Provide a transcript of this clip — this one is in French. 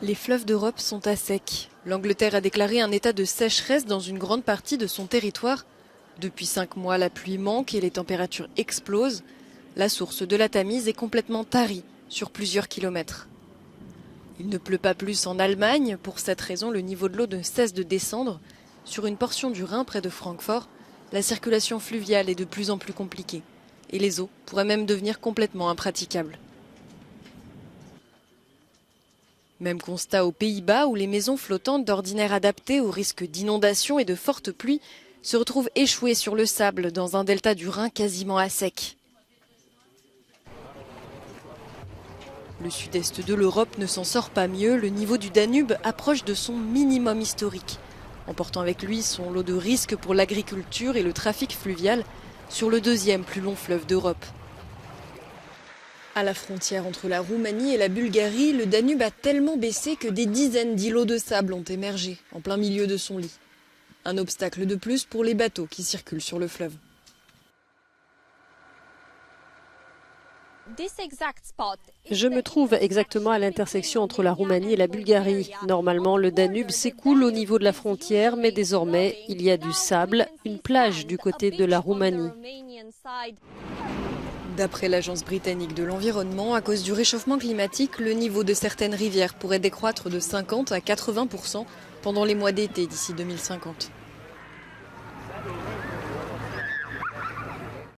Les fleuves d'Europe sont à sec. L'Angleterre a déclaré un état de sécheresse dans une grande partie de son territoire. Depuis 5 mois, la pluie manque et les températures explosent. La source de la Tamise est complètement tarie sur plusieurs kilomètres. Il ne pleut pas plus en Allemagne. Pour cette raison, le niveau de l'eau ne cesse de descendre. Sur une portion du Rhin près de Francfort, la circulation fluviale est de plus en plus compliquée. Et les eaux pourraient même devenir complètement impraticables. Même constat aux Pays-Bas où les maisons flottantes d'ordinaire adaptées au risque d'inondation et de fortes pluies se retrouvent échouées sur le sable dans un delta du Rhin quasiment à sec. Le sud-est de l'Europe ne s'en sort pas mieux. Le niveau du Danube approche de son minimum historique, emportant avec lui son lot de risques pour l'agriculture et le trafic fluvial sur le deuxième plus long fleuve d'Europe. À la frontière entre la Roumanie et la Bulgarie, le Danube a tellement baissé que des dizaines d'îlots de sable ont émergé en plein milieu de son lit. Un obstacle de plus pour les bateaux qui circulent sur le fleuve. Je me trouve exactement à l'intersection entre la Roumanie et la Bulgarie. Normalement, le Danube s'écoule au niveau de la frontière, mais désormais, il y a du sable, une plage du côté de la Roumanie. D'après l'Agence britannique de l'environnement, à cause du réchauffement climatique, le niveau de certaines rivières pourrait décroître de 50 à 80% pendant les mois d'été d'ici 2050.